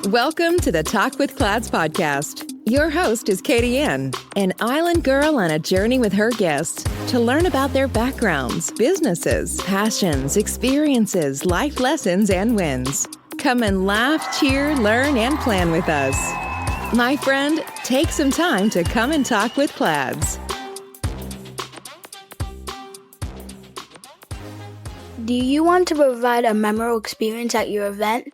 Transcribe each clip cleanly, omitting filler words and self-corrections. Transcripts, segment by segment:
Welcome to the Talk with Clads podcast. Your host is Katie Ann, an island girl on a journey with her guests to learn about their backgrounds, businesses, passions, experiences, life lessons, and wins. Come and laugh, cheer, learn, and plan with us. My friend, take some time to come and talk with Clads. Do you want to provide a memorable experience at your event?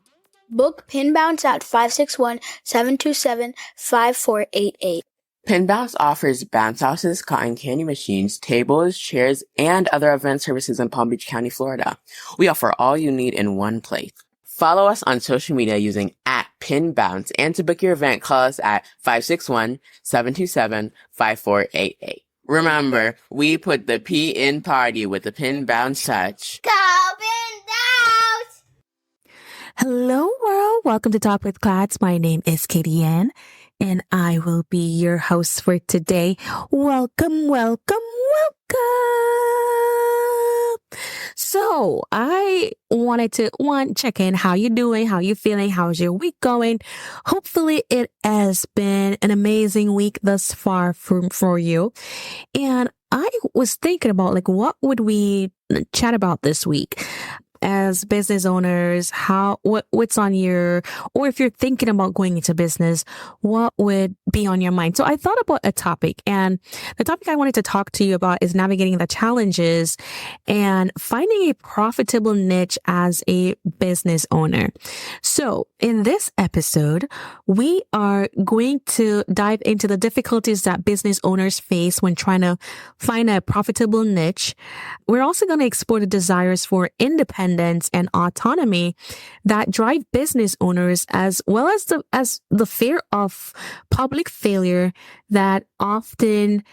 Book Pin Bounce at 561-727-5488. Pin Bounce offers bounce houses, cotton candy machines, tables, chairs, and other event services in Palm Beach County, Florida. We offer all you need in one place. Follow us on social media using @PinBounce, and to book your event, call us at 561-727-5488. Remember, we put the P in party with the Pin Bounce touch. Go Pin Bounce! Hello world, welcome to Talk with Clads. My name is Katie Ann, and I will be your host for today. Welcome, welcome, welcome. So I wanted to check in. How you doing? How you feeling? How's your week going? Hopefully it has been an amazing week thus far for you. And I was thinking about what would we chat about this week? As business owners, what's on or if you're thinking about going into business, what would be on your mind? So I thought about a topic, and the topic I wanted to talk to you about is navigating the challenges and finding a profitable niche as a business owner. So in this episode, we are going to dive into the difficulties that business owners face when trying to find a profitable niche. We're also going to explore the desires for independence and autonomy that drive business owners, as well as the fear of public failure that often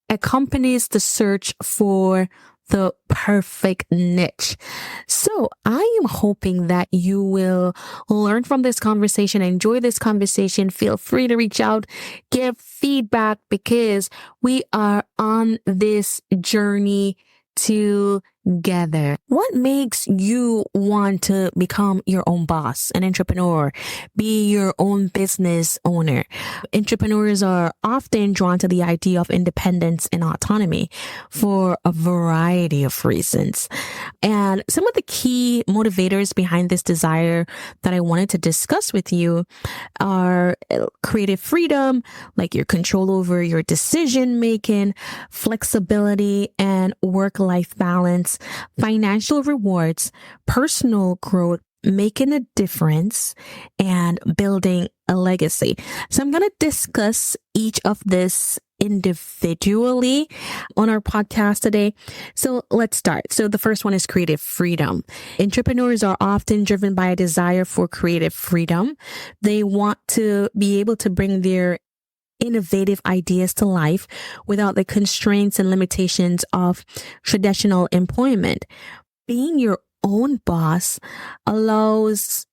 accompanies the search for the perfect niche. So I am hoping that you will learn from this conversation, enjoy this conversation. Feel free to reach out, give feedback, because we are on this journey together. What makes you want to become your own boss, an entrepreneur, be your own business owner? Entrepreneurs are often drawn to the idea of independence and autonomy for a variety of reasons. And some of the key motivators behind this desire that I wanted to discuss with you are creative freedom, like your control over your decision making, flexibility and work-life balance, financial rewards, personal growth, making a difference, and building a legacy. So I'm going to discuss each of this individually on our podcast today. So let's start. So the first one is creative freedom. Entrepreneurs are often driven by a desire for creative freedom. They want to be able to bring their innovative ideas to life without the constraints and limitations of traditional employment. Being your own boss allows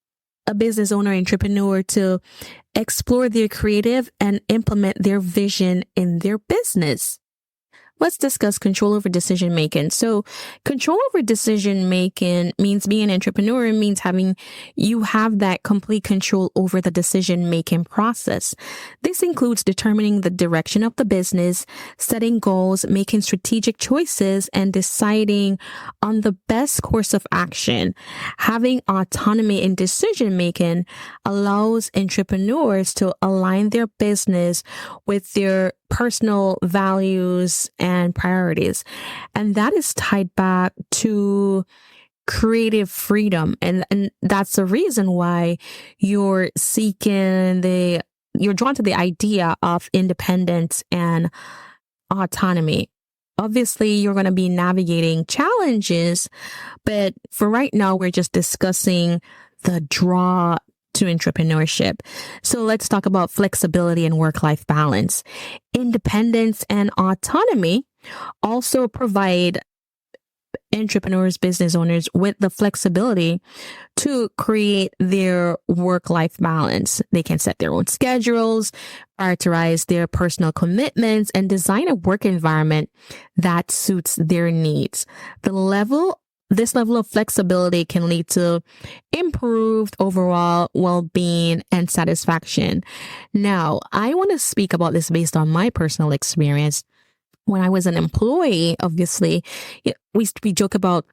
a business owner, entrepreneur to explore their creative and implement their vision in their business. Let's discuss control over decision making. So control over decision making means being an entrepreneur means you have that complete control over the decision making process. This includes determining the direction of the business, setting goals, making strategic choices, and deciding on the best course of action. Having autonomy in decision making allows entrepreneurs to align their business with their personal values and priorities. And that is tied back to creative freedom. And that's the reason why you're drawn to the idea of independence and autonomy. Obviously, you're going to be navigating challenges, but for right now, we're just discussing the draw to entrepreneurship. So let's talk about flexibility and work-life balance. Independence and autonomy also provide entrepreneurs, business owners with the flexibility to create their work-life balance. They can set their own schedules, prioritize their personal commitments, and design a work environment that suits their needs. The level this level of flexibility can lead to improved overall well-being and satisfaction. Now, I want to speak about this based on my personal experience. When I was an employee, obviously, we joke about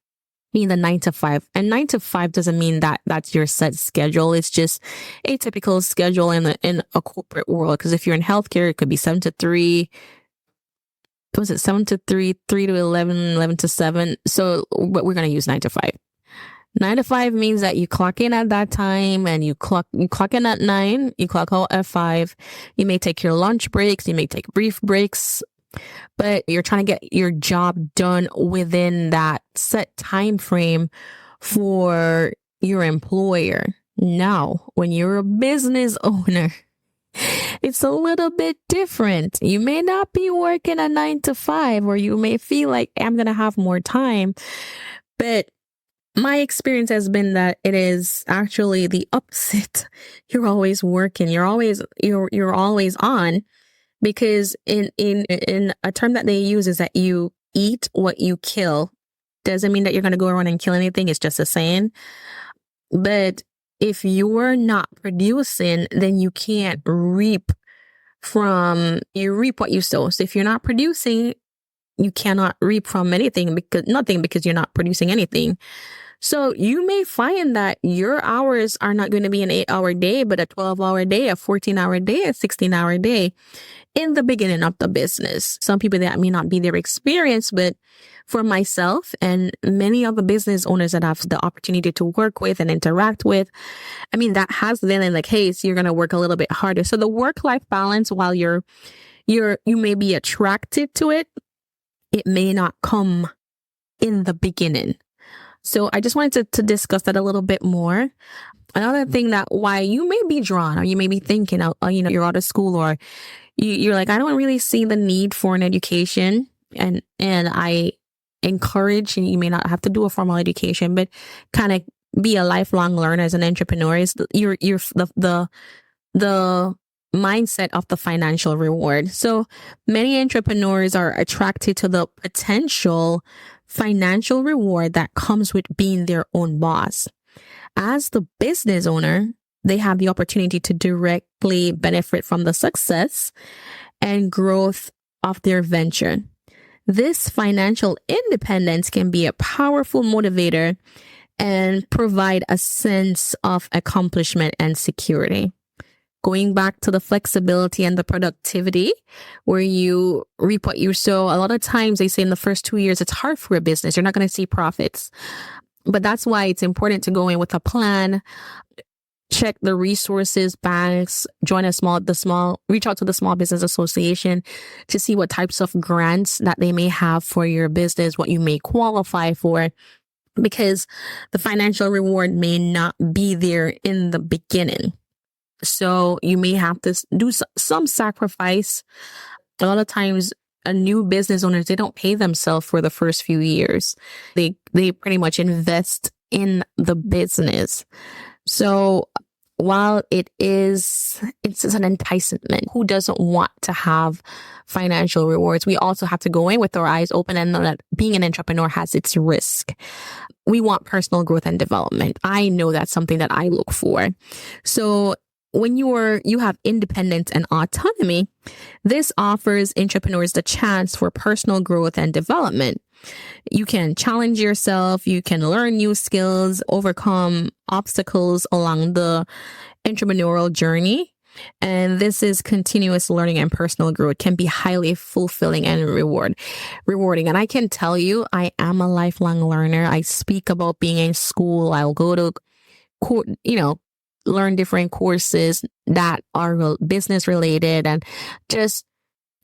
being the 9 to 5. And 9 to 5 doesn't mean that that's your set schedule. It's just a typical schedule in a corporate world. Because if you're in healthcare, it could be 7 to 3. Was it 7 to 3, 3 to 11, 11 to 7? So, but we're going to use 9 to 5. 9 to 5 means that you clock in at that time and you clock in at 9, you clock out at 5. You may take your lunch breaks, you may take brief breaks, but you're trying to get your job done within that set time frame for your employer. Now, when you're a business owner, it's a little bit different. You may not be working a 9 to 5, or you may feel like I'm going to have more time. But my experience has been that it is actually the opposite. You're always working. You're always on, because in a term that they use is that you eat what you kill. Doesn't mean that you're going to go around and kill anything. It's just a saying. But if you're not producing, then you can't reap what you sow. So if you're not producing, you cannot reap from anything because you're not producing anything. So you may find that your hours are not going to be an 8-hour day, but a 12-hour day, a 14-hour day, a 16-hour day in the beginning of the business. Some people, that may not be their experience, but for myself and many of the business owners that have the opportunity to work with and interact with, I mean, that has been in the case. You're going to work a little bit harder. So the work-life balance, while you may be attracted to it, it may not come in the beginning. So I just wanted to discuss that a little bit more. Another thing that why you may be drawn, or you may be thinking, you're out of school, or you're like, I don't really see the need for an education. And I encourage, and you may not have to do a formal education, but kind of be a lifelong learner as an entrepreneur. Is the mindset of the financial reward. So many entrepreneurs are attracted to the potential financial reward that comes with being their own boss. As the business owner, they have the opportunity to directly benefit from the success and growth of their venture. This financial independence can be a powerful motivator and provide a sense of accomplishment and security. Going back to the flexibility and the productivity, where you reap what you sow, a lot of times they say in the first 2 years, it's hard for a business. You're not going to see profits. But that's why it's important to go in with a plan, check the resources, banks, reach out to the Small Business Association to see what types of grants that they may have for your business, what you may qualify for, because the financial reward may not be there in the beginning. So you may have to do some sacrifice. A lot of times, new business owners, they don't pay themselves for the first few years. They pretty much invest in the business. So while it's an enticement, who doesn't want to have financial rewards? We also have to go in with our eyes open and know that being an entrepreneur has its risk. We want personal growth and development. I know that's something that I look for. So when you have independence and autonomy, this offers entrepreneurs the chance for personal growth and development. You can challenge yourself, you can learn new skills, overcome obstacles along the entrepreneurial journey. And this is continuous learning and personal growth can be highly fulfilling and rewarding. And I can tell you, I am a lifelong learner. I speak about being in school. I'll go to, learn different courses that are business related. And just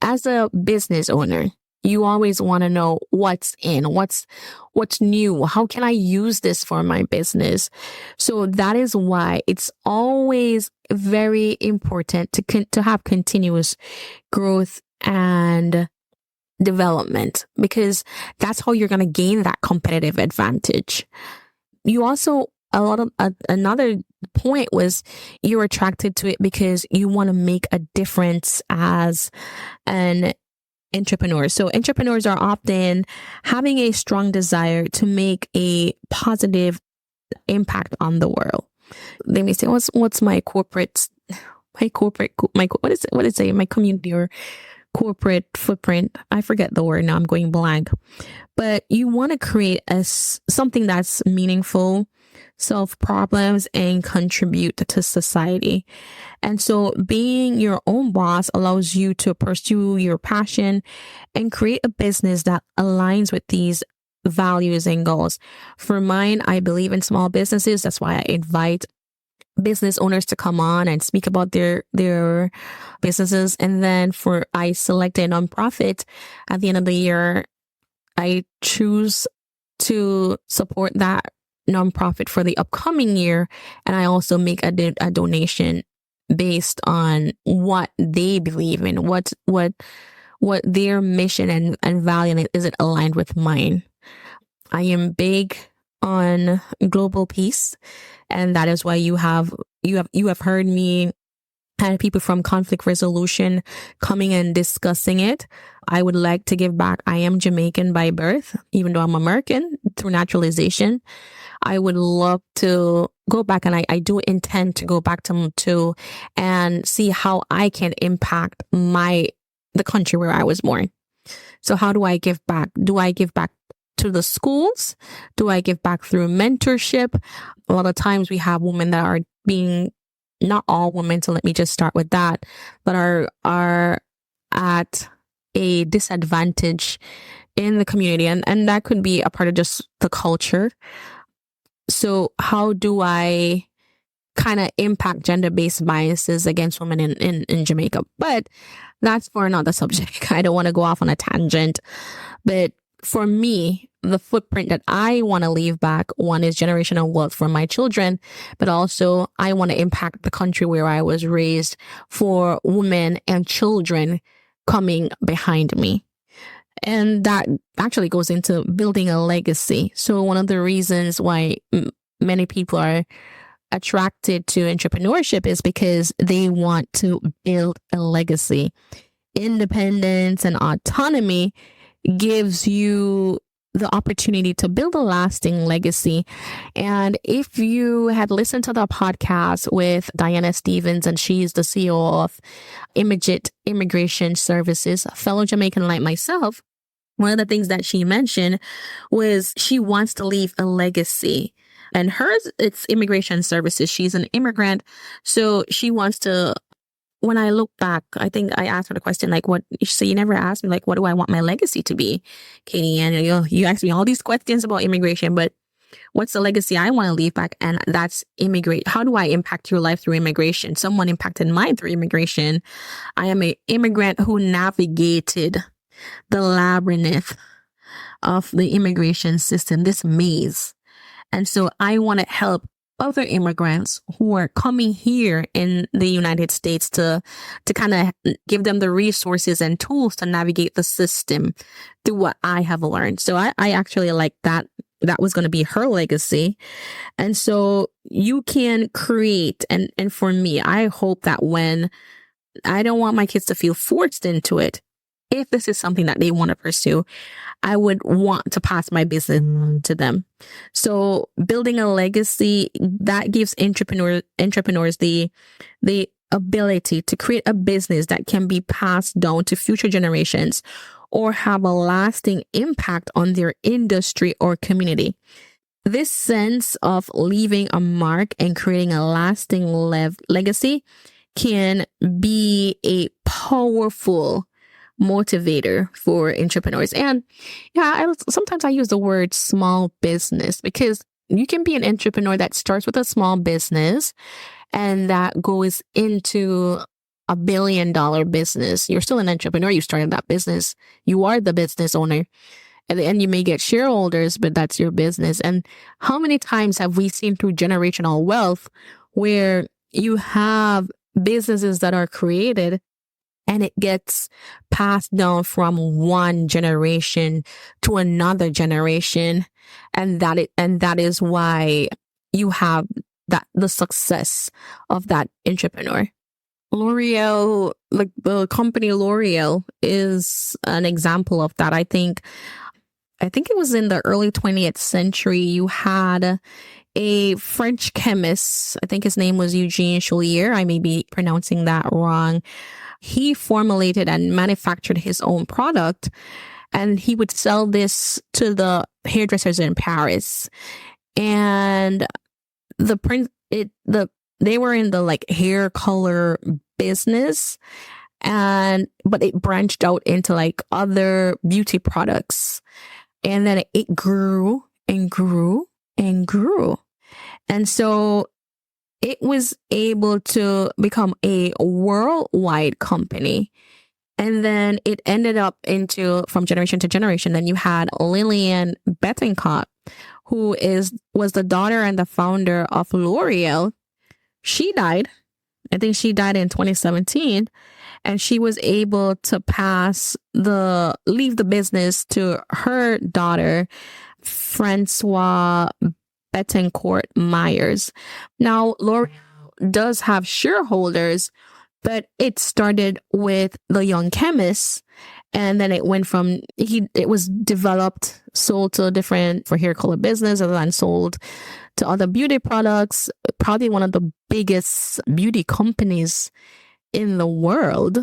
as a business owner, you always want to know what's new. How can I use this for my business? So that is why it's always very important to have continuous growth and development, because that's how you're going to gain that competitive advantage. You also, another point was you're attracted to it because you want to make a difference as an entrepreneurs. So entrepreneurs are often having a strong desire to make a positive impact on the world. They may say, what's my corporate, what is it, my community or corporate footprint? I forget the word now. I'm going blank. But you want to create something that's meaningful, solve problems, and contribute to society. And so being your own boss allows you to pursue your passion and create a business that aligns with these values and goals. For mine, I believe in small businesses. That's why I invite business owners to come on and speak about their businesses. And then I select a nonprofit at the end of the year. I choose to support that nonprofit for the upcoming year. And I also make a donation based on what they believe in, what their mission and value is. It aligned with mine? I am big on global peace, and that is why you have heard me and people from conflict resolution coming and discussing it. I would like to give back. I am Jamaican by birth, even though I'm American through naturalization. I would love to go back, and I do intend to go back to and see how I can impact the country where I was born. So how do I give back? Do I give back to the schools? Do I give back through mentorship? A lot of times we have women that are being, not all women, so let me just start with that, but are at a disadvantage in the community. And that could be a part of just the culture. So how do I kind of impact gender-based biases against women in Jamaica? But that's for another subject. I don't want to go off on a tangent. But for me, the footprint that I want to leave back, one is generational wealth for my children, but also I want to impact the country where I was raised for women and children coming behind me. And that actually goes into building a legacy. So one of the reasons why many people are attracted to entrepreneurship is because they want to build a legacy. Independence and autonomy gives you the opportunity to build a lasting legacy. And if you had listened to the podcast with Diana Stevens, and she's the CEO of Immigit Immigration Services, a fellow Jamaican like myself, one of the things that she mentioned was she wants to leave a legacy. And hers, it's immigration services. She's an immigrant. So she wants to, when I look back, I think I asked her the question, like, so you never asked me, like, what do I want my legacy to be, Katie? And you asked me all these questions about immigration, but what's the legacy I want to leave back? And that's immigrate. How do I impact your life through immigration? Someone impacted mine through immigration. I am an immigrant who navigated the labyrinth of the immigration system, this maze. And so I want to help other immigrants who are coming here in the United States to kind of give them the resources and tools to navigate the system through what I have learned. So I actually like that. That was going to be her legacy. And so you can create, and for me, I hope that when I don't want my kids to feel forced into it, if this is something that they want to pursue, I would want to pass my business to them. So building a legacy that gives entrepreneurs the ability to create a business that can be passed down to future generations or have a lasting impact on their industry or community. This sense of leaving a mark and creating a lasting legacy can be a powerful motivator for entrepreneurs. And sometimes I use the word small business because you can be an entrepreneur that starts with a small business and that goes into $1 billion business. You're still an entrepreneur. You started that business. You are the business owner. At the end, you may get shareholders, but that's your business. And how many times have we seen through generational wealth where you have businesses that are created and it gets passed down from one generation to another generation. And that is why you have the success of that entrepreneur. L'Oreal, like the company L'Oreal is an example of that. I think it was in the early 20th century. You had a French chemist. I think his name was Eugene Chaulier. I may be pronouncing that wrong. He formulated and manufactured his own product, and he would sell this to the hairdressers in Paris. And they were in the like hair color business, but it branched out into like other beauty products. And then it grew and grew and grew. And so it was able to become a worldwide company. And then it ended up from generation to generation. Then you had Lillian Bettencourt, who was the daughter and the founder of L'Oreal. She died. I think she died in 2017. And she was able to leave the business to her daughter, Francois Bettencourt Myers. Now, L'Oreal does have shareholders, but it started with the young chemist. And then it went it was developed, sold to for hair color business, and then sold to other beauty products. Probably one of the biggest beauty companies in the world.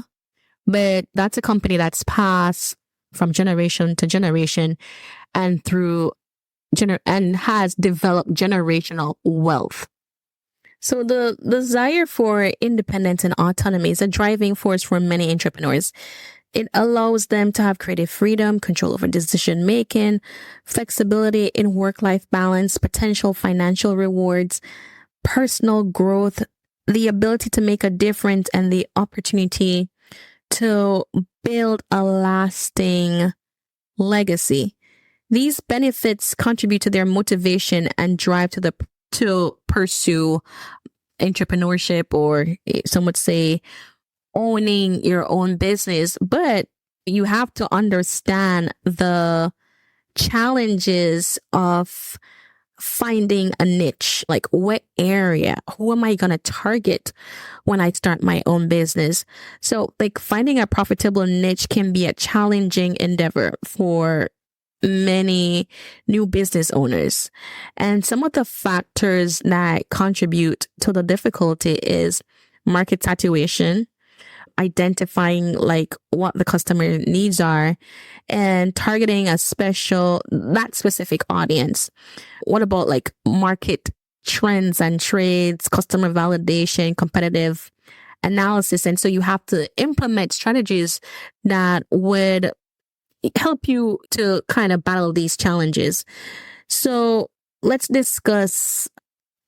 But that's a company that's passed from generation to generation and and has developed generational wealth. So the desire for independence and autonomy is a driving force for many entrepreneurs. It allows them to have creative freedom, control over decision making, flexibility in work-life balance, potential financial rewards, personal growth, the ability to make a difference, and the opportunity to build a lasting legacy. These benefits contribute to their motivation and drive to pursue entrepreneurship, or some would say owning your own business. But you have to understand the challenges of finding a niche. Like, what area? Who am I going to target when I start my own business? So like finding a profitable niche can be a challenging endeavor for many new business owners. And some of the factors that contribute to the difficulty is market saturation, identifying like what the customer needs are, and targeting that specific audience. What about like market trends and trades, customer validation, competitive analysis? And so you have to implement strategies that would help you to kind of battle these challenges. So let's discuss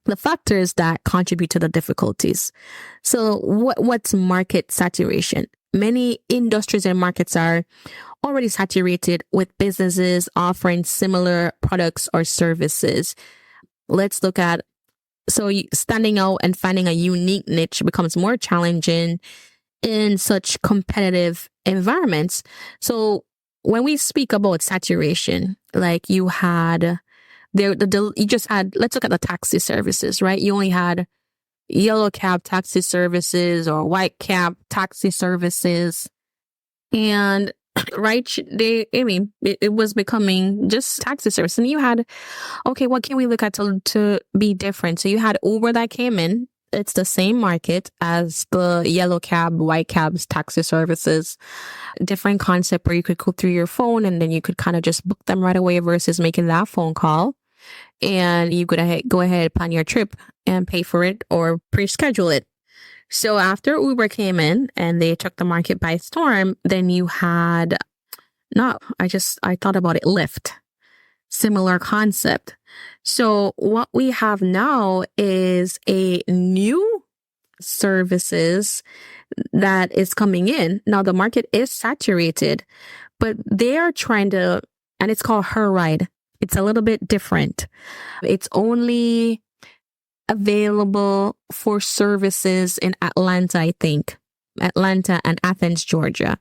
the factors that contribute to the difficulties. So what's market saturation? Many industries and markets are already saturated with businesses offering similar products or services. Let's look at, standing out and finding a unique niche becomes more challenging in such competitive environments. So when we speak about saturation, like you just had, let's look at the taxi services, right? You only had yellow cab taxi services or white cab taxi services. And right, it was becoming just taxi service. And you had, okay, what can we look at to be different? So you had Uber that came in. It's the same market as the yellow cab, white cabs, taxi services. Different concept where you could go through your phone and then you could kind of just book them right away versus making that phone call. And you could go ahead, plan your trip and pay for it or pre-schedule it. So after Uber came in and they took the market by storm, then you had, I thought about it, Lyft. Similar concept. So what we have now is a new services that is coming in. Now the market is saturated, but they are trying to, and it's called Her Ride. It's a little bit different. It's only available for services in Atlanta, I think. Atlanta and Athens, Georgia.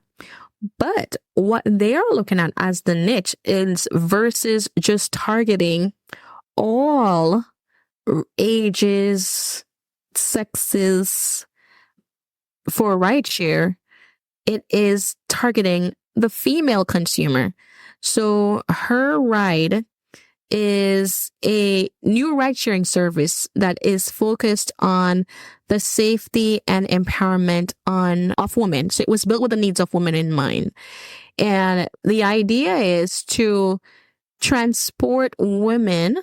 But what they are looking at as the niche is versus just targeting all ages, sexes, for rideshare, it is targeting the female consumer. So Her Ride is a new ride-sharing service that is focused on the safety and empowerment of women. So it was built with the needs of women in mind. And the idea is to transport women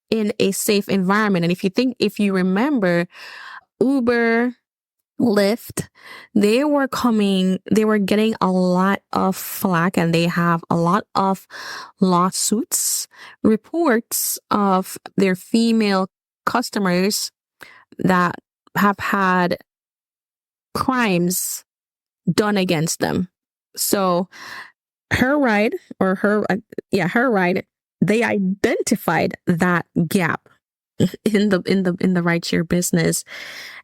in a safe environment. And if you remember, Uber, Lyft, they were getting a lot of flack, and they have a lot of lawsuits, reports of their female customers that have had crimes done against them. So Her Ride, they identified that gap in the rideshare business,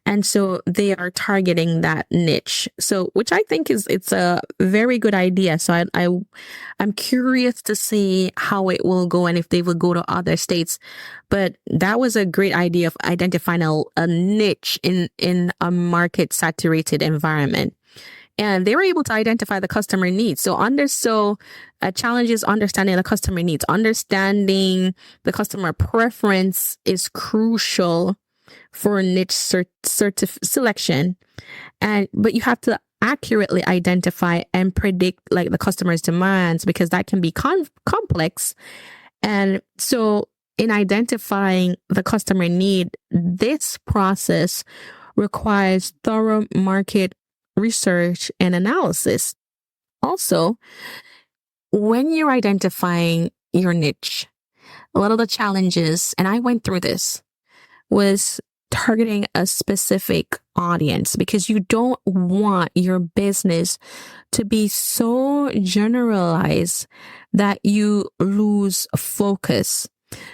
and so they are targeting that niche. So, which I think it's a very good idea. So I'm curious to see how it will go and if they will go to other states. But that was a great idea of identifying a niche in a market saturated environment. And they were able to identify the customer needs. So a challenge is understanding the customer needs. Understanding the customer preference is crucial for niche selection. But you have to accurately identify and predict like the customer's demands, because that can be complex. And so in identifying the customer need, this process requires thorough market research and analysis. Also, when you're identifying your niche, a lot of the challenges, and I went through this, was targeting a specific audience, because you don't want your business to be so generalized that you lose focus.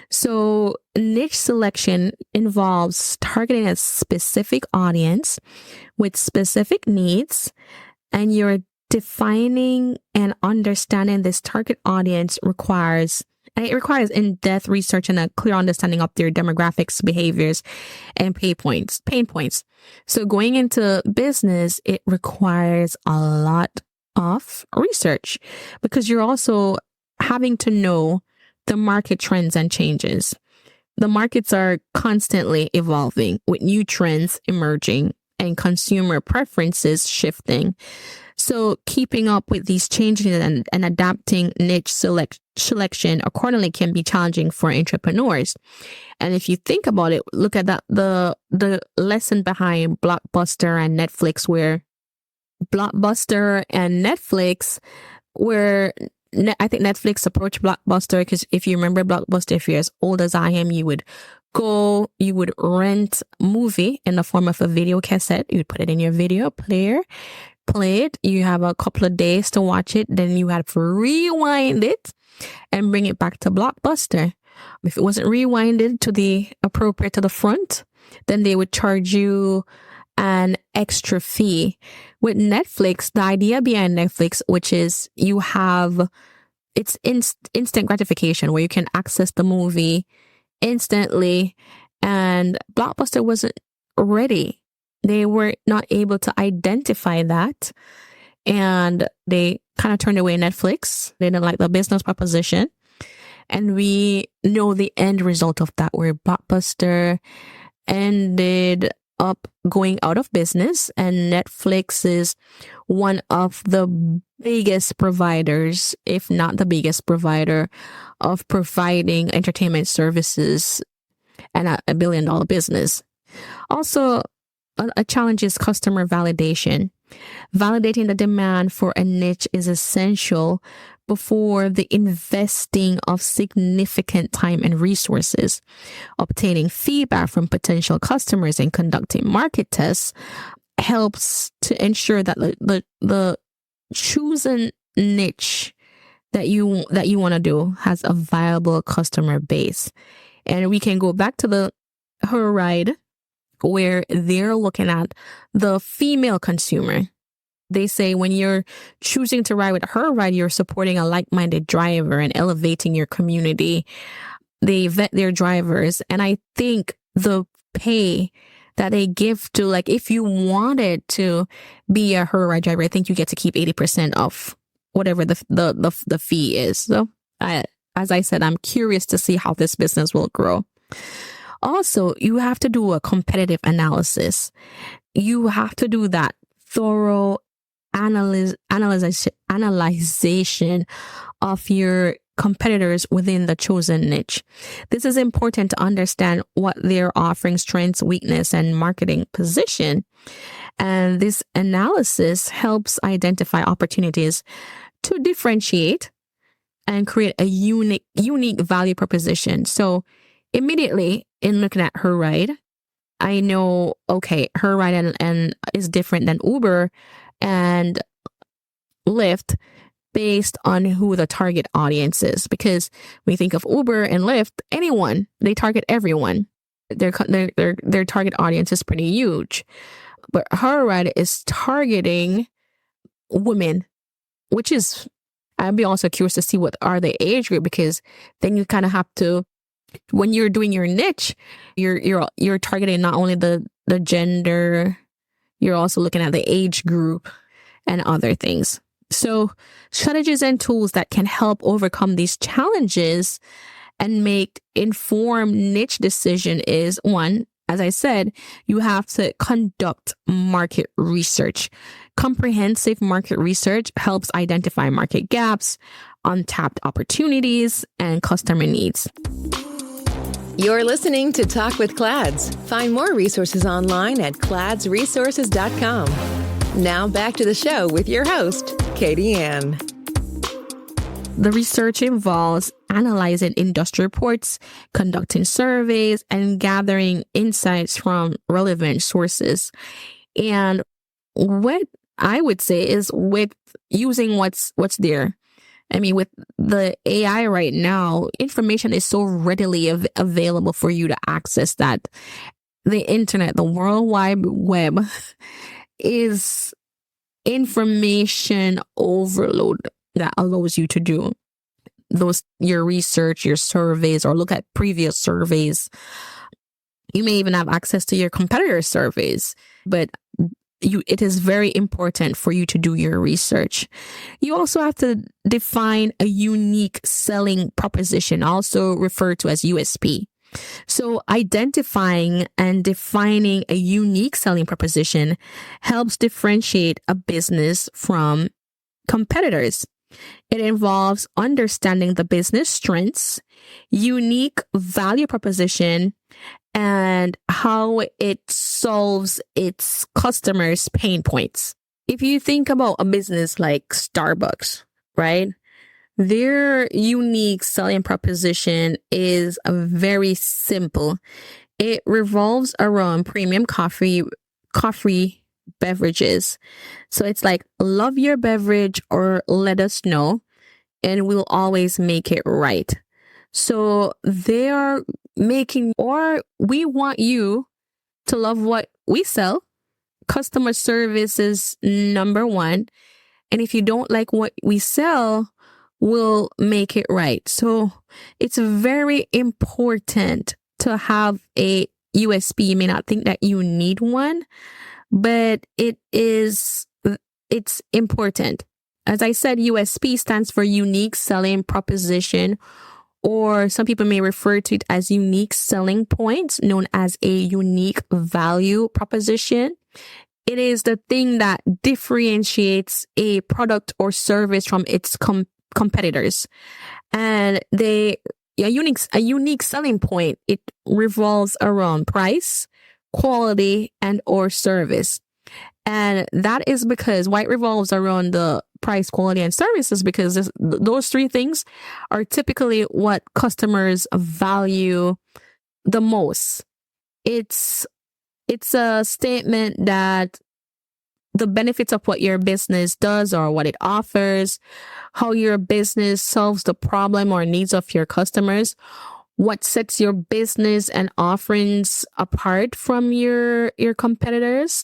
So niche selection involves targeting a specific audience with specific needs, and you're defining and understanding this target audience requires in-depth research and a clear understanding of their demographics, behaviors, and pain points. So going into business, it requires a lot of research, because you're also having to know the market trends and changes. The markets are constantly evolving, with new trends emerging and consumer preferences shifting. So keeping up with these changes and adapting niche selection accordingly can be challenging for entrepreneurs. And if you think about it, look at the lesson behind Blockbuster and Netflix, where Blockbuster and Netflix were... I think Netflix approached Blockbuster because if you remember Blockbuster, if you're as old as I am, you would rent a movie in the form of a video cassette. You'd put it in your video player, play it. You have a couple of days to watch it. Then you had to rewind it and bring it back to Blockbuster. If it wasn't rewinded to the front, then they would charge you an extra fee. With Netflix, the idea behind Netflix, which is it's instant gratification, where you can access the movie instantly, and Blockbuster wasn't ready. They were not able to identify that, and they kind of turned away Netflix. They didn't like the business proposition, and we know the end result of that, where Blockbuster ended up going out of business, and Netflix is one of the biggest providers, if not the biggest provider, of providing entertainment services, and a $1 billion business. Also, a challenge is customer validation. Validating the demand for a niche is essential before the investing of significant time and resources. Obtaining feedback from potential customers and conducting market tests helps to ensure that the chosen niche that you want to do has a viable customer base. And we can go back to Her Ride, where they're looking at the female consumer. They say when you're choosing to ride with Her Ride, you're supporting a like-minded driver and elevating your community. They vet their drivers. And I think the pay that they give to, like, if you wanted to be a Her Ride driver, I think you get to keep 80% of whatever the fee is. So as I said, I'm curious to see how this business will grow. Also, you have to do a competitive analysis. You have to do that thorough analyzation of your competitors within the chosen niche. This is important to understand what they're offering, strengths, weakness, and marketing position. And this analysis helps identify opportunities to differentiate and create a unique value proposition. So immediately in looking at Her Ride, I know, okay, Her Ride and is different than Uber and Lyft based on who the target audience is. Because when you think of Uber and Lyft, anyone, they target everyone. Their target audience is pretty huge. But Her Ride is targeting women, which is, I'd be also curious to see what are the age group, because then you kind of have to, when you're doing your niche, you're targeting not only the gender, you're also looking at the age group and other things. So strategies and tools that can help overcome these challenges and make informed niche decision is, one, as I said, you have to conduct market research. Comprehensive market research helps identify market gaps, untapped opportunities, and customer needs. You're listening to Talk with Clads. Find more resources online at cladsresources.com. Now back to the show with your host, Katie Ann. The research involves analyzing industry reports, conducting surveys, and gathering insights from relevant sources. And what I would say is with using what's there. I mean, with the AI right now, information is so readily available for you to access that the internet, the World Wide Web, is information overload that allows you to do your research, your surveys, or look at previous surveys. You may even have access to your competitor surveys, but it is very important for you to do your research. You also have to define a unique selling proposition, also referred to as USP. So identifying and defining a unique selling proposition helps differentiate a business from competitors. It involves understanding the business strengths, unique value proposition, and how it solves its customers' pain points. If you think about a business like Starbucks, right? Their unique selling proposition is very simple. It revolves around premium coffee beverages. So it's like, love your beverage or let us know, and we'll always make it right. So they are making, or we want you to love what we sell. Customer service is number one. And if you don't like what we sell, we'll make it right. So it's very important to have a USP. You may not think that you need one, but it's important. As I said, USP stands for unique selling proposition, or some people may refer to it as unique selling points, known as a unique value proposition. It is the thing that differentiates a product or service from its competitors. And a unique selling point, it revolves around price, quality, and or service. And that is because why it revolves around the price, quality, and services, because those three things are typically what customers value the most. It's a statement that the benefits of what your business does or what it offers, how your business solves the problem or needs of your customers, what sets your business and offerings apart from your competitors.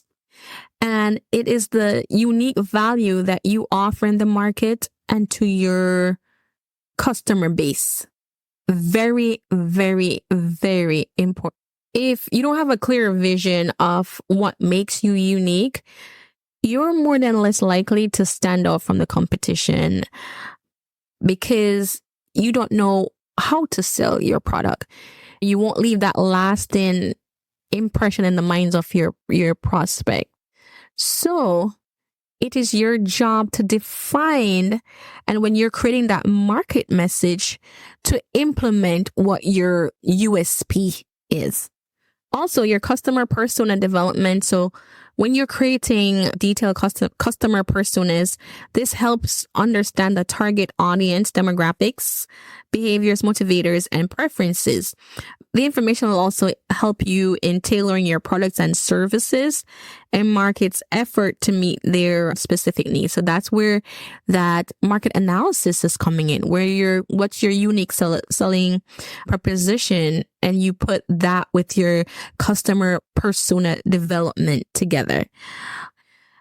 And it is the unique value that you offer in the market and to your customer base. Very, very, very important. if you don't have a clear vision of what makes you unique, you're more than less likely to stand out from the competition because you don't know how to sell your product. You won't leave that lasting impression in the minds of your prospect. So it is your job to define, and when you're creating that market message, to implement what your USP is. Also, your customer persona development. So when you're creating detailed customer personas, this helps understand the target audience demographics, behaviors, motivators, and preferences. The information will also help you in tailoring your products and services and market's effort to meet their specific needs. So that's where that market analysis is coming in, where what's your unique selling proposition, and you put that with your customer persona development together.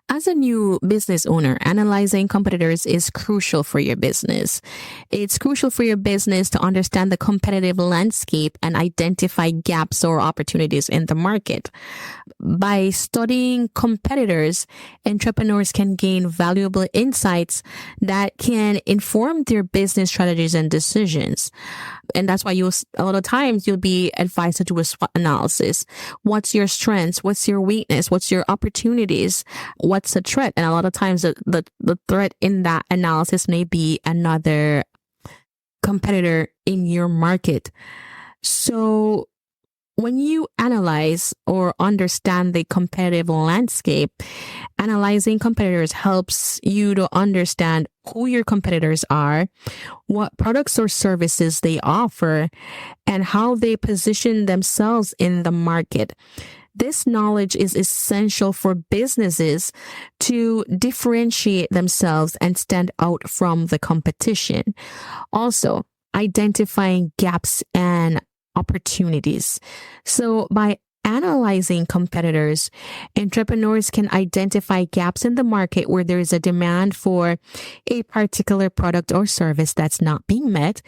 As a new business owner, analyzing competitors is crucial for your business. It's crucial for your business to understand the competitive landscape and identify gaps or opportunities in the market. By studying competitors, entrepreneurs can gain valuable insights that can inform their business strategies and decisions. And that's why a lot of times you'll be advised to do a SWOT analysis. What's your strengths? What's your weakness? What's your opportunities? What's a threat? And a lot of times the threat in that analysis may be another competitor in your market. So when you analyze or understand the competitive landscape, analyzing competitors helps you to understand who your competitors are, what products or services they offer, and how they position themselves in the market. This knowledge is essential for businesses to differentiate themselves and stand out from the competition. Also, identifying gaps and opportunities. So by analyzing competitors, entrepreneurs can identify gaps in the market where there is a demand for a particular product or service that's not being met.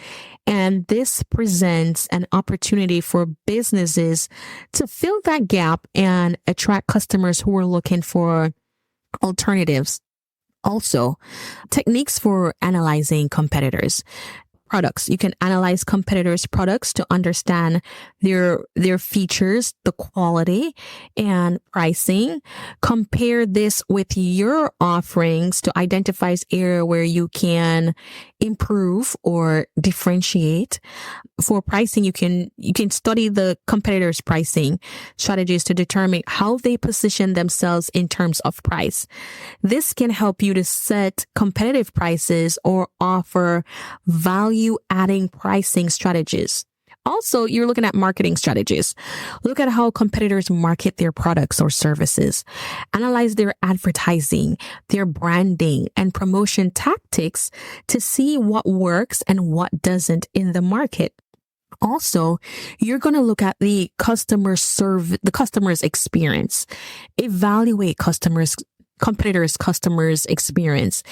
And this presents an opportunity for businesses to fill that gap and attract customers who are looking for alternatives. Also, techniques for analyzing competitors. Products. You can analyze competitors' products to understand their features, the quality, and pricing. Compare this with your offerings to identify area where you can improve or differentiate. For pricing, you can study the competitors' pricing strategies to determine how they position themselves in terms of price. This can help you to set competitive prices or offer value-adding pricing strategies. Also, you're looking at marketing strategies. Look at how competitors market their products or services. Analyze their advertising, their branding, and promotion tactics to see what works and what doesn't in the market. Also, you're going to look at the customer's experience. Evaluate competitors' customers' experience,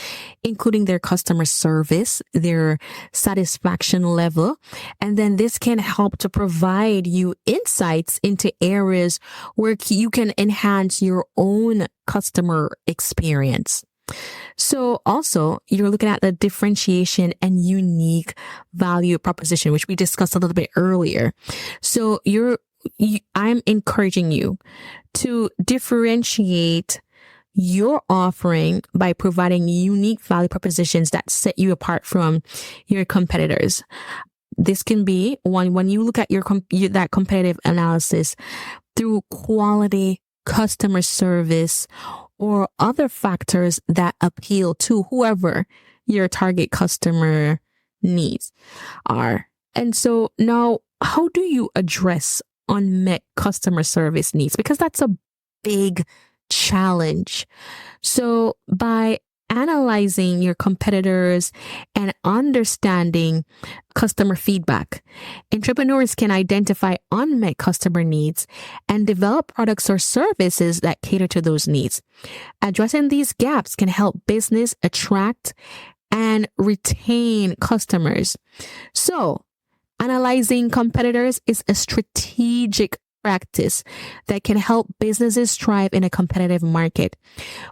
including their customer service, their satisfaction level. And then this can help to provide you insights into areas where you can enhance your own customer experience. So also, you're looking at the differentiation and unique value proposition, which we discussed a little bit earlier. So I'm encouraging you to differentiate your offering by providing unique value propositions that set you apart from your competitors. This can be when you look at that competitive analysis through quality, customer service, or other factors that appeal to whoever your target customer needs are. And so now, how do you address unmet customer service needs? Because that's a big challenge. So by analyzing your competitors and understanding customer feedback, entrepreneurs can identify unmet customer needs and develop products or services that cater to those needs. Addressing these gaps can help business attract and retain customers. So analyzing competitors is a strategic practice that can help businesses thrive in a competitive market.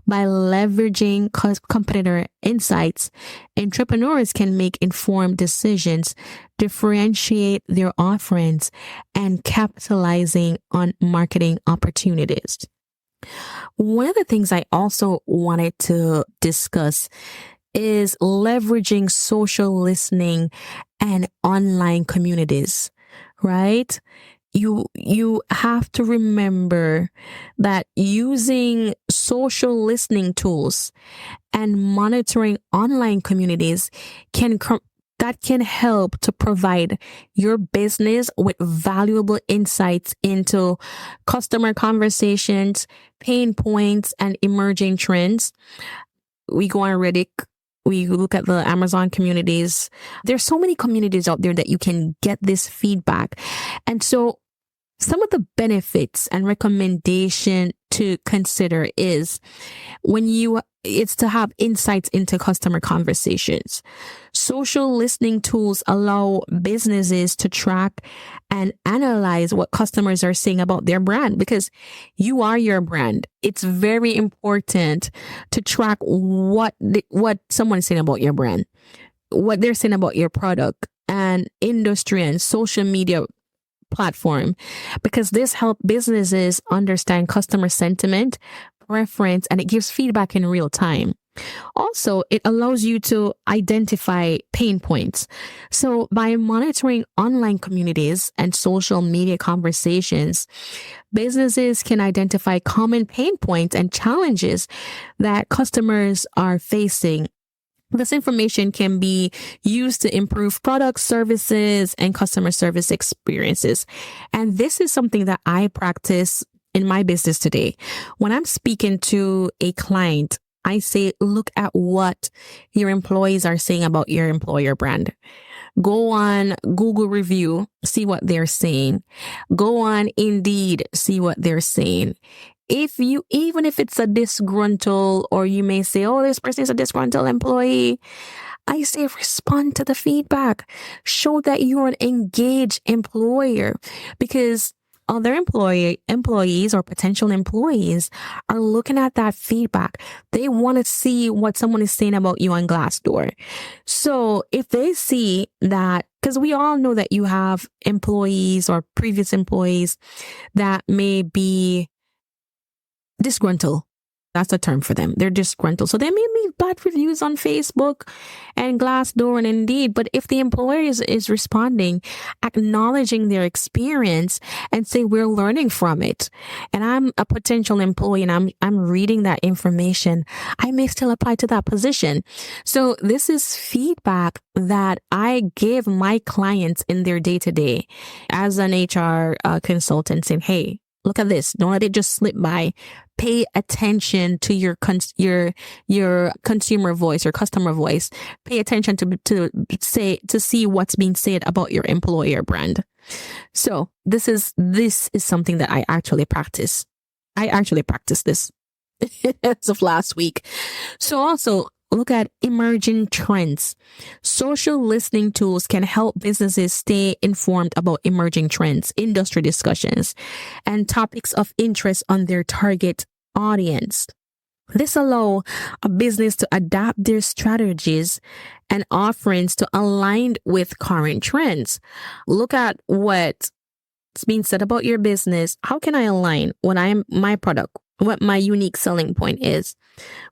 By leveraging competitor insights, entrepreneurs can make informed decisions, differentiate their offerings, and capitalizing on marketing opportunities. One of the things I also wanted to discuss is leveraging social listening and online communities, right? You have to remember that using social listening tools and monitoring online communities can help to provide your business with valuable insights into customer conversations, pain points, and emerging trends. We go on Reddit. We look at the Amazon communities. There's so many communities out there that you can get this feedback. And so some of the benefits and recommendation to consider is it's to have insights into customer conversations. Social listening tools allow businesses to track and analyze what customers are saying about their brand, because you are your brand. It's very important to track what someone is saying about your brand, what they're saying about your product and industry and social media platform, because this helps businesses understand customer sentiment, preference, and it gives feedback in real time. Also, it allows you to identify pain points. So by monitoring online communities and social media conversations, businesses can identify common pain points and challenges that customers are facing. This information can be used to improve products, services, and customer service experiences. And this is something that I practice in my business today. When I'm speaking to a client, I say, look at what your employees are saying about your employer brand. Go on Google review, see what they're saying. Go on Indeed, see what they're saying. Even if it's a disgruntled, or you may say, oh, this person is a disgruntled employee, I say respond to the feedback. Show that you're an engaged employer, because other employees or potential employees are looking at that feedback. They want to see what someone is saying about you on Glassdoor. So if they see that, because we all know that you have employees or previous employees that may be disgruntled. That's a term for them. They're disgruntled. So they may leave bad reviews on Facebook and Glassdoor and Indeed. But if the employer is responding, acknowledging their experience and say, we're learning from it, and I'm a potential employee and I'm reading that information, I may still apply to that position. So this is feedback that I give my clients in their day-to-day as an HR consultant, saying, hey, look at this. Don't let it just slip by. Pay attention to your consumer voice or customer voice. Pay attention to see what's being said about your employer brand. So this is something that I actually practice. I actually practiced this as of last week. So also look at emerging trends. Social listening tools can help businesses stay informed about emerging trends, industry discussions, and topics of interest on their target audience. This allows a business to adapt their strategies and offerings to align with current trends. Look at what's being said about your business. How can I align my product, what my unique selling point is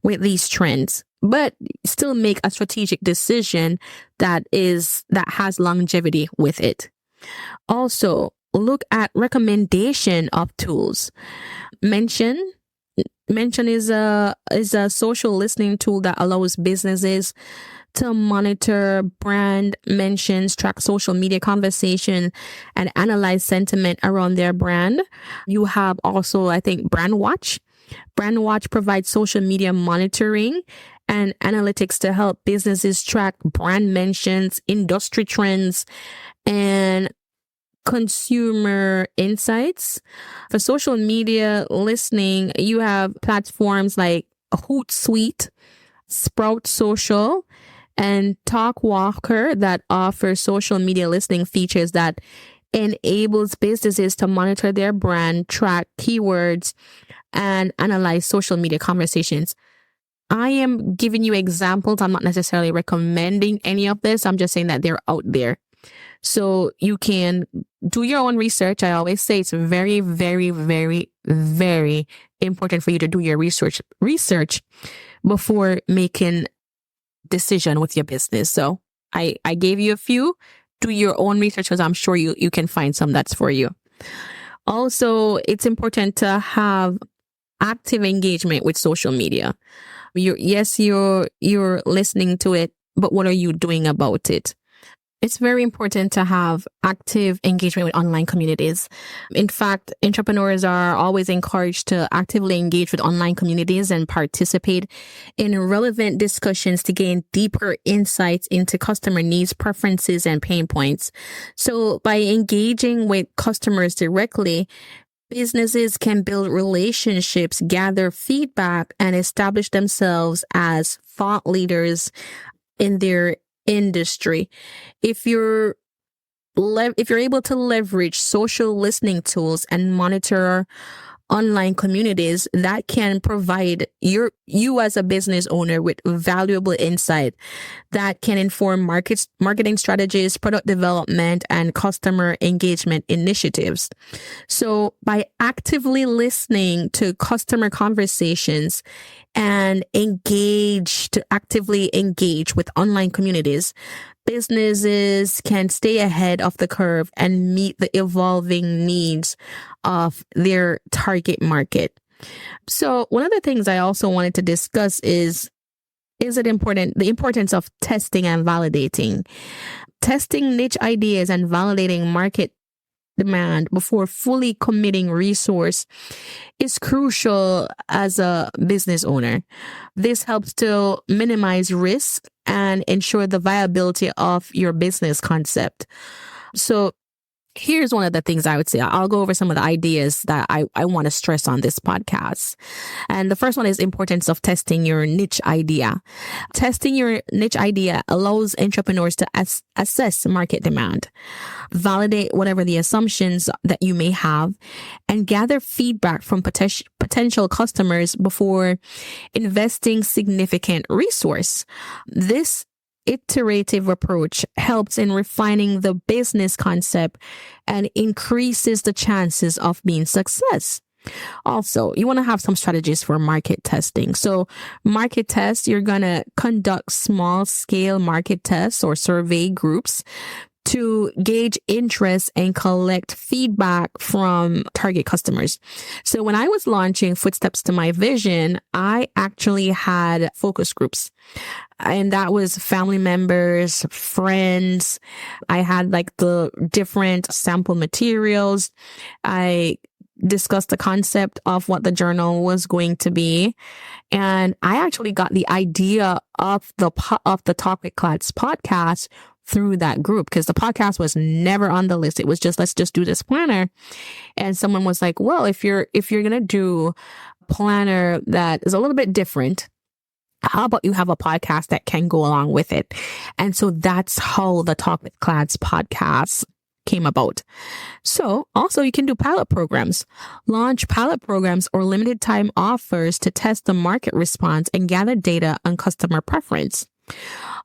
with these trends, but still make a strategic decision that has longevity with it. Also, look at recommendation of tools. Mention is a social listening tool that allows businesses to monitor brand mentions, track social media conversation, and analyze sentiment around their brand. You have also, I think, Brandwatch. Brandwatch provides social media monitoring and analytics to help businesses track brand mentions, industry trends, and consumer insights. For social media listening, you have platforms like Hootsuite, Sprout Social, and Talkwalker that offer social media listening features that enables businesses to monitor their brand, track keywords, and analyze social media conversations. I am giving you examples. I'm not necessarily recommending any of this. I'm just saying that they're out there. So you can do your own research. I always say it's very, very, very, very important for you to do your research before making decision with your business. So I gave you a few. Do your own research because I'm sure you can find some that's for you. Also, it's important to have active engagement with social media. You're listening to it, but what are you doing about it? It's very important to have active engagement with online communities. In fact, entrepreneurs are always encouraged to actively engage with online communities and participate in relevant discussions to gain deeper insights into customer needs, preferences, and pain points. So by engaging with customers directly, businesses can build relationships, gather feedback, and establish themselves as thought leaders in their industry. If you're able to leverage social listening tools and monitor online communities, that can provide you as a business owner with valuable insight that can inform marketing strategies, product development, and customer engagement initiatives. So by actively listening to customer conversations and actively engage with online communities, businesses can stay ahead of the curve and meet the evolving needs of their target market. So one of the things I also wanted to discuss is it important, the importance of testing and validating. Testing niche ideas and validating market demand before fully committing resource is crucial as a business owner. This helps to minimize risk and ensure the viability of your business concept. So here's one of the things I would say. I'll go over some of the ideas that I want to stress on this podcast. And the first one is importance of testing your niche idea. Testing your niche idea allows entrepreneurs to assess market demand, validate whatever the assumptions that you may have, and gather feedback from potential customers before investing significant resource. This iterative approach helps in refining the business concept and increases the chances of being success. Also, you want to have some strategies for market testing. So market tests, you're going to conduct small scale market tests or survey groups to gauge interest and collect feedback from target customers. So when I was launching Footsteps to My Vision, I actually had focus groups. And that was family members, friends. I had like the different sample materials. I discussed the concept of what the journal was going to be. And I actually got the idea of the Talk with Clads podcast through that group, because the podcast was never on the list. It was just, let's just do this planner. And someone was like, well, if you're going to do a planner that is a little bit different, how about you have a podcast that can go along with it? And so that's how the Talk with Clads podcast came about. So also you can do pilot programs, launch pilot programs or limited time offers to test the market response and gather data on customer preference.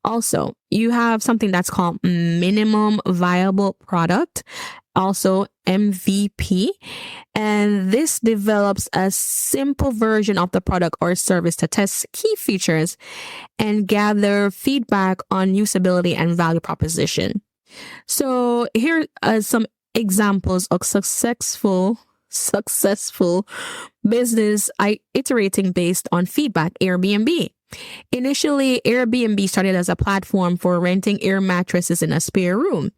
Also, you have something that's called minimum viable product, also MVP. And this develops a simple version of the product or service to test key features and gather feedback on usability and value proposition. So here are some examples of successful business iterating based on feedback. Airbnb. Initially, Airbnb started as a platform for renting air mattresses in a spare room.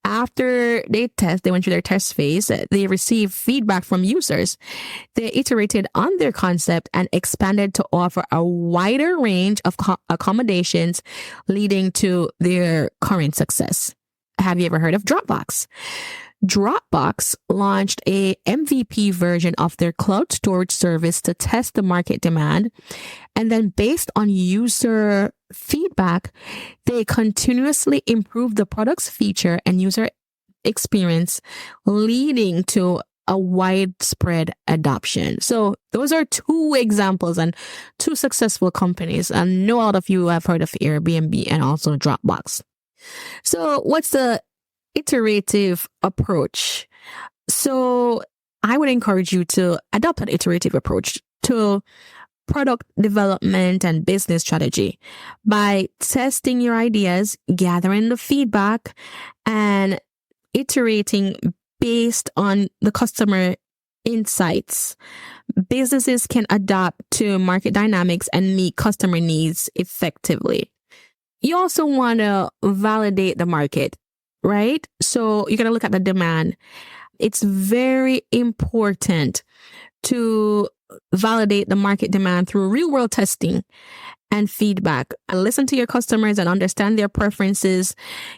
After they went through their test phase, they received feedback from users. They iterated on their concept and expanded to offer a wider range of accommodations, leading to their current success. Have you ever heard of Dropbox? Dropbox launched a MVP version of their cloud storage service to test the market demand. And then based on user feedback, they continuously improved the product's feature and user experience leading to a widespread adoption. So those are two examples and two successful companies. And no out of you have heard of Airbnb and also Dropbox. So what's the iterative approach? So I would encourage you to adopt an iterative approach to product development and business strategy by testing your ideas, gathering the feedback, and iterating based on the customer insights. Businesses can adapt to market dynamics and meet customer needs effectively. You also want to validate the market, right? So you're going to look at the demand. It's very important to validate the market demand through real-world testing and feedback. Listen to your customers and understand their preferences.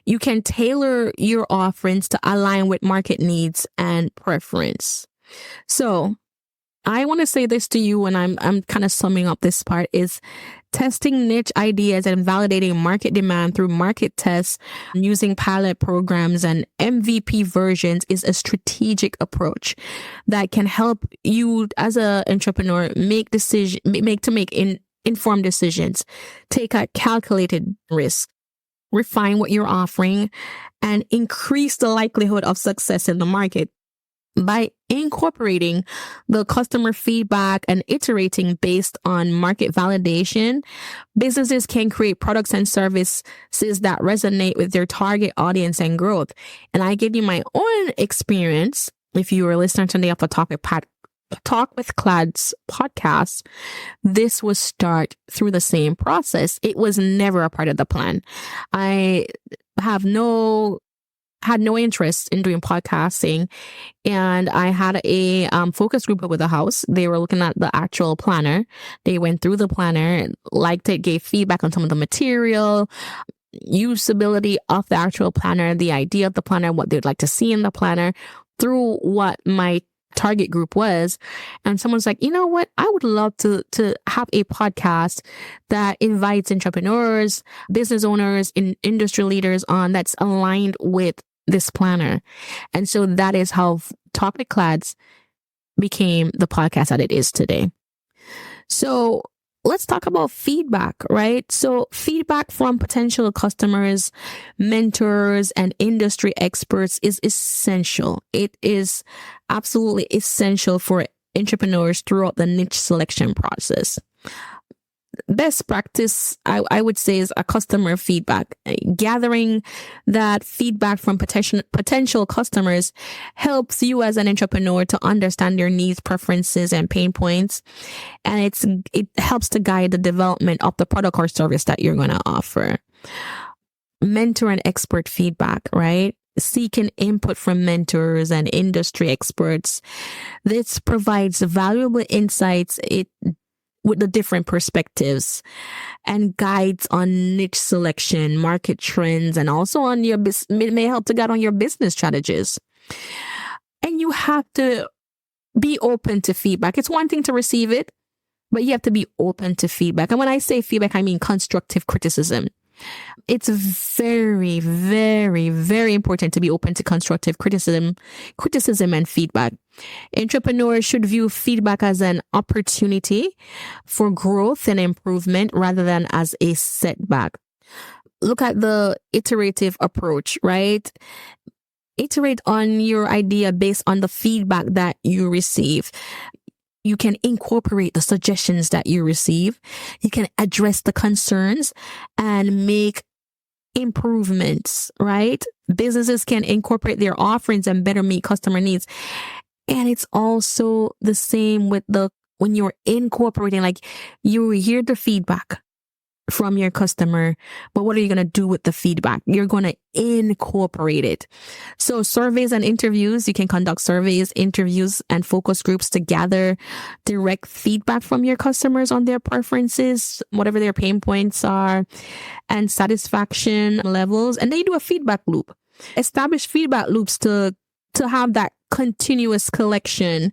You can tailor your offerings to align with market needs and preference. So I want to say this to you when I'm kind of summing up this part is testing niche ideas and validating market demand through market tests using pilot programs and MVP versions is a strategic approach that can help you as an entrepreneur make informed decisions, take a calculated risk, refine what you're offering, and increase the likelihood of success in the market. By incorporating the customer feedback and iterating based on market validation, businesses can create products and services that resonate with their target audience and growth. And I give you my own experience. If you were listening today of the Talk with Clads podcast, this was start through the same process. It was never a part of the plan. I had no interest in doing podcasting, and I had a focus group with the house. They were looking at the actual planner. They went through the planner, liked it, gave feedback on some of the material, usability of the actual planner, the idea of the planner, what they'd like to see in the planner through what my target group was. And someone's like, you know what? I would love to have a podcast that invites entrepreneurs, business owners, industry leaders on that's aligned with this planner. And so that is how Talk with Clads became the podcast that it is today. So let's talk about feedback, right? So feedback from potential customers, mentors, and industry experts is essential. It is absolutely essential for entrepreneurs throughout the niche selection process. Best practice, I would say, is a customer feedback. Gathering that feedback from potential customers helps you as an entrepreneur to understand their needs, preferences, and pain points. And it helps to guide the development of the product or service that you're going to offer. Mentor and expert feedback, right? Seeking input from mentors and industry experts. This provides valuable insights with the different perspectives and guides on niche selection, market trends, and also on your may help to guide on your business strategies. And you have to be open to feedback. It's one thing to receive it, but you have to be open to feedback. And when I say feedback, I mean constructive criticism. It's very, very, very important to be open to constructive criticism and feedback. Entrepreneurs should view feedback as an opportunity for growth and improvement rather than as a setback. Look at the iterative approach, right? Iterate on your idea based on the feedback that you receive. You can incorporate the suggestions that you receive. You can address the concerns and make improvements, right? Businesses can incorporate their offerings and better meet customer needs. And it's also the same with when you're incorporating, like you hear the feedback from your customer, but what are you going to do with the feedback? You're going to incorporate it. So surveys and interviews, you can conduct surveys, interviews, and focus groups to gather direct feedback from your customers on their preferences, whatever their pain points are, and satisfaction levels. And then you do a feedback loop. Establish feedback loops to have that continuous collection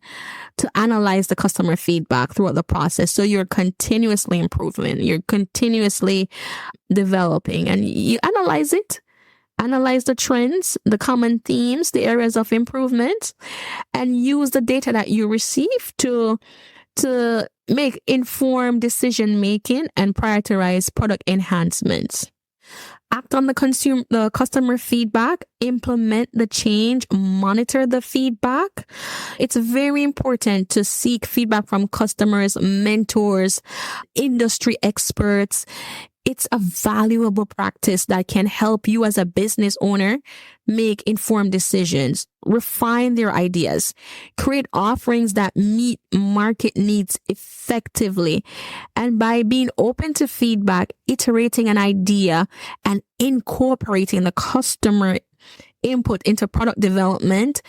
to analyze the customer feedback throughout the process. So you're continuously improving, you're continuously developing, and you analyze it Analyze the trends, the common themes, the areas of improvement, and use the data that you receive to make informed decision making and prioritize product enhancements. Act on the customer feedback, implement the change, monitor the feedback. It's very important to seek feedback from customers, mentors, industry experts. It's a valuable practice that can help you as a business owner make informed decisions, refine their ideas, create offerings that meet market needs effectively. And by being open to feedback, iterating an idea, and incorporating the customer input into product development,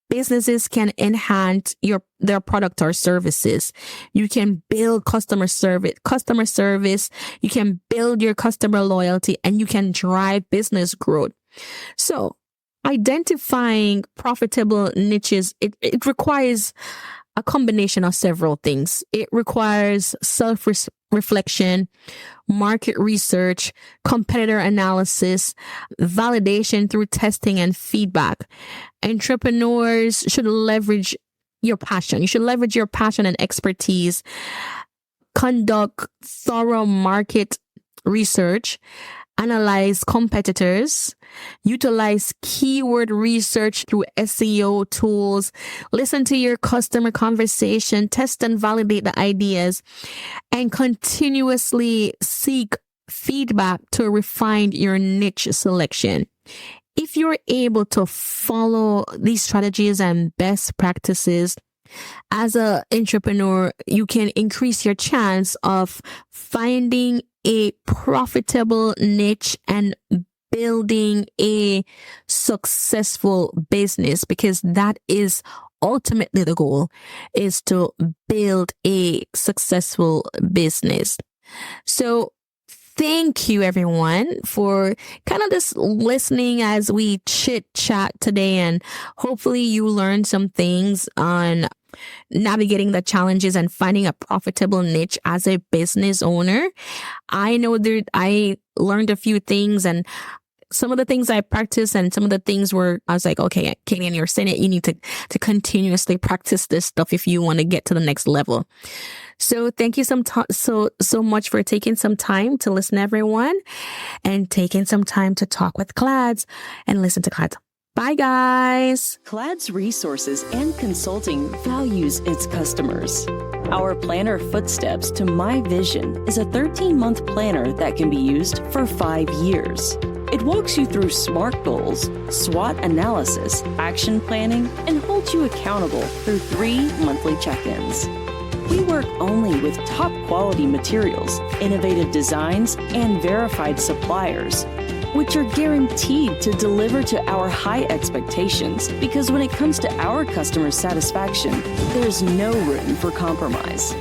businesses can enhance their product or services. You can build customer service, you can build your customer loyalty, and you can drive business growth. So identifying profitable niches, it requires a combination of several things. It requires self-reflection, market research, competitor analysis, validation through testing and feedback. Entrepreneurs should leverage your passion. You should leverage your passion and expertise. Conduct thorough market research. Analyze competitors, utilize keyword research through SEO tools, listen to your customer conversation, test and validate the ideas, and continuously seek feedback to refine your niche selection. If you're able to follow these strategies and best practices, as an entrepreneur, you can increase your chance of finding a profitable niche and building a successful business, because that is ultimately the goal, is to build a successful business. So thank you everyone for kind of just listening as we chit chat today, and hopefully you learned some things on navigating the challenges and finding a profitable niche as a business owner. I know that I learned a few things, and some of the things I practiced and some of the things where I was like, okay, Katie, and you're saying it, you need to continuously practice this stuff if you want to get to the next level. So thank you so much for taking some time to listen, everyone, and taking some time to talk with Clads and listen to Clads. Bye, guys. Clads Resources and Consulting values its customers. Our planner Footsteps to My Vision is a 13-month planner that can be used for 5 years. It walks you through SMART goals, SWOT analysis, action planning, and holds you accountable through 3 monthly check-ins. We work only with top quality materials, innovative designs, and verified suppliers, which are guaranteed to deliver to our high expectations, because when it comes to our customer satisfaction, there's no room for compromise.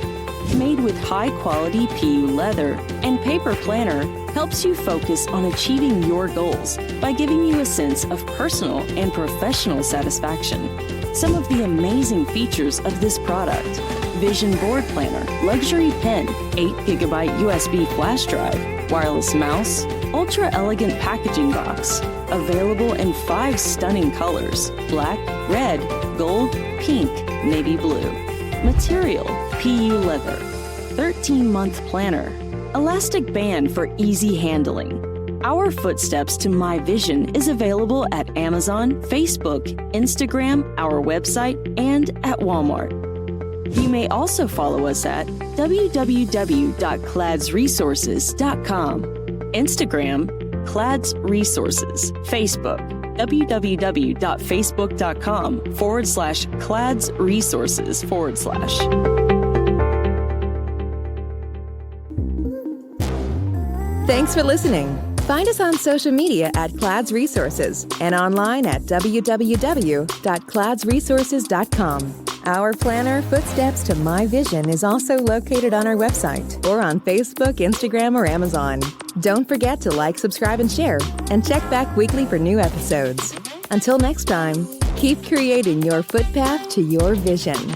Made with high-quality PU leather and paper planner helps you focus on achieving your goals by giving you a sense of personal and professional satisfaction. Some of the amazing features of this product: Vision Board Planner, luxury pen, 8GB USB flash drive, wireless mouse, ultra-elegant packaging box, available in 5 stunning colors: black, red, gold, pink, navy blue. Material: PU leather. 13-month planner. Elastic band for easy handling. Our Footsteps to My Vision is available at Amazon, Facebook, Instagram, our website, and at Walmart. You may also follow us at www.cladsresources.com, Instagram, Clads Resources, Facebook, www.facebook.com/Clads Resources /. Thanks for listening. Find us on social media at Clads Resources and online at www.cladsresources.com. Our planner, Footsteps to My Vision, is also located on our website or on Facebook, Instagram, or Amazon. Don't forget to like, subscribe, and share, and check back weekly for new episodes. Until next time, keep creating your footpath to your vision.